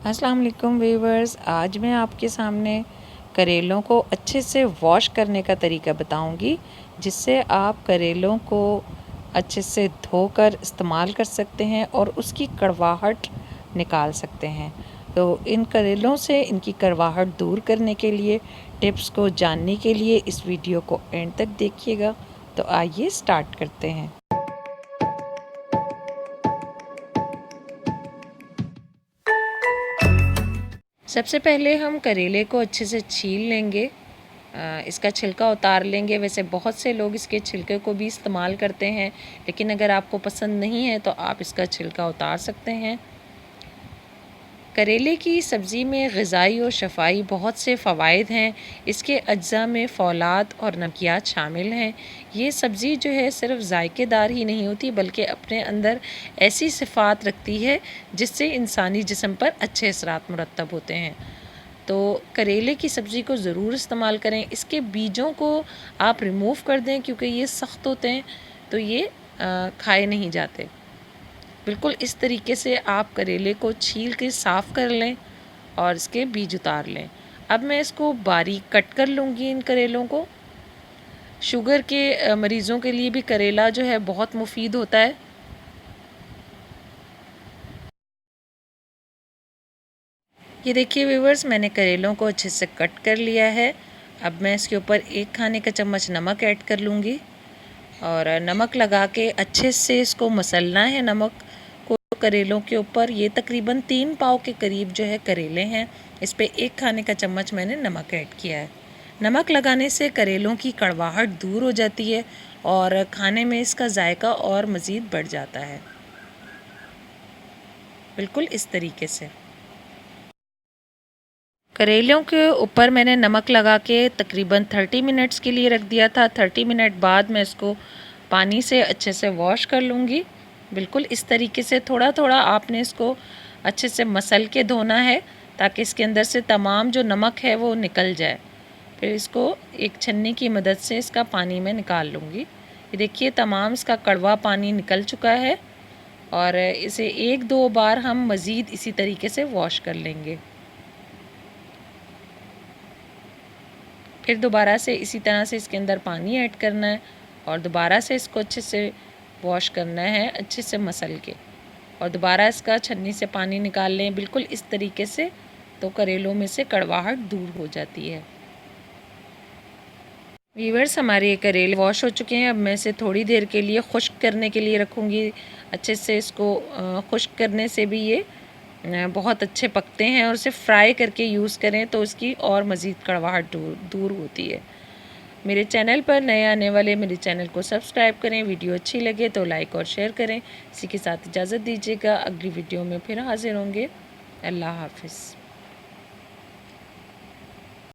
अस्सलाम वालेकुम व्यूवर्स, आज मैं आपके सामने करेलों को अच्छे से वॉश करने का तरीका बताऊंगी, जिससे आप करेलों को अच्छे से धोकर इस्तेमाल कर सकते हैं और उसकी कड़वाहट निकाल सकते हैं। तो इन करेलों से इनकी कड़वाहट दूर करने के लिए टिप्स को जानने के लिए इस वीडियो को एंड तक देखिएगा। तो आइए स्टार्ट करते हैं। सबसे पहले हम करेले को अच्छे से छील लेंगे, इसका छिलका उतार लेंगे। वैसे बहुत से लोग इसके छिलके को भी इस्तेमाल करते हैं, लेकिन अगर आपको पसंद नहीं है तो आप इसका छिलका उतार सकते हैं। करेले की सब्ज़ी में ग़िज़ाई और शफ़ाई बहुत से फ़वाइद हैं। इसके अज्जा में फ़ौलाद और नमकियात शामिल हैं। ये सब्ज़ी जो है सिर्फ़ ज़ायकेदार ही नहीं होती, बल्कि अपने अंदर ऐसी सिफ़ात रखती है जिससे इंसानी जिस्म पर अच्छे असरात मुरतब होते हैं। तो करेले की सब्ज़ी को ज़रूर इस्तेमाल करें। इसके बीजों को आप रिमूव कर दें, क्योंकि ये सख्त होते हैं, तो ये खाए नहीं जाते। बिल्कुल इस तरीके से आप करेले को छील के साफ़ कर लें और इसके बीज उतार लें। अब मैं इसको बारीक कट कर लूँगी इन करेलों को। शुगर के मरीज़ों के लिए भी करेला जो है बहुत मुफीद होता है। ये देखिए व्यूवर्स, मैंने करेलों को अच्छे से कट कर लिया है। अब मैं इसके ऊपर 1 खाने का चम्मच नमक ऐड कर लूँगी और नमक लगा के अच्छे से इसको मसलना है। नमक को करेलों के ऊपर, ये तकरीबन 3 पाव के करीब जो है करेले हैं, इस पे 1 खाने का चम्मच मैंने नमक ऐड किया है। नमक लगाने से करेलों की कड़वाहट दूर हो जाती है और खाने में इसका जायका और मज़ीद बढ़ जाता है। बिल्कुल इस तरीके से करेलों के ऊपर मैंने नमक लगा के तकरीबन 30 मिनट्स के लिए रख दिया था। 30 मिनट बाद मैं इसको पानी से अच्छे से वॉश कर लूँगी। बिल्कुल इस तरीके से थोड़ा थोड़ा आपने इसको अच्छे से मसल के धोना है, ताकि इसके अंदर से तमाम जो नमक है वो निकल जाए। फिर इसको एक छन्नी की मदद से इसका पानी मैं निकाल लूँगी। ये देखिए, तमाम इसका कड़वा पानी निकल चुका है और इसे 1-2 बार हम मज़ीद इसी तरीके से वॉश कर लेंगे। फिर दोबारा से इसी तरह से इसके अंदर पानी ऐड करना है और दोबारा से इसको अच्छे से वॉश करना है, अच्छे से मसल के, और दोबारा इसका छन्नी से पानी निकाल लें। बिल्कुल इस तरीके से तो करेलों में से कड़वाहट दूर हो जाती है। व्यूअर्स, हमारे ये करेले वॉश हो चुके हैं। अब मैं इसे थोड़ी देर के लिए खुश्क करने के लिए रखूँगी। अच्छे से इसको खुश्क करने से भी ये बहुत अच्छे पकते हैं, और उसे फ्राई करके यूज़ करें तो इसकी और मज़ीद कड़वाहट दूर होती है। मेरे चैनल पर नए आने वाले मेरे चैनल को सब्सक्राइब करें। वीडियो अच्छी लगे तो लाइक और शेयर करें। इसी के साथ इजाज़त दीजिएगा। अगली वीडियो में फिर हाज़िर होंगे। अल्लाह हाफ़िज़।